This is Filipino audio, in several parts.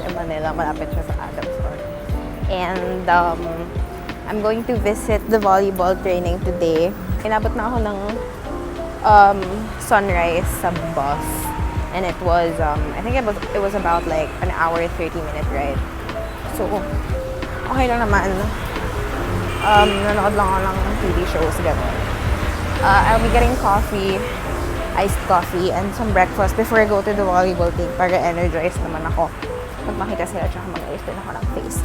in Manila. Malapit siya sa Adams Park. And I'm going to visit the volleyball training today. Inabot na ako ng sunrise sa bus. And it was, I think it was about like an hour, 30-minute ride. So, okay lang naman. Nanood lang ako ng TV shows, gano'n. I'll be getting coffee, iced coffee, and some breakfast before I go to the volleyball team para energized naman ako. Pag makita sila, tsaka mag-ayos din ako ng face.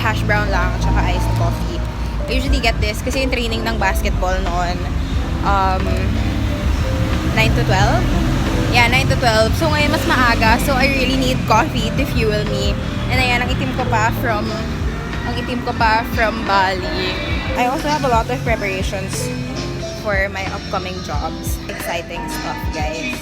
Hash brown lang at saka iced coffee. I usually get this kasi yung training ng basketball noon 9 to 12? Yeah, 9 to 12. So ngayon mas maaga. So I really need coffee to fuel me. And ayan, ang itim ko pa from Bali. I also have a lot of preparations for my upcoming jobs. Exciting stuff, guys.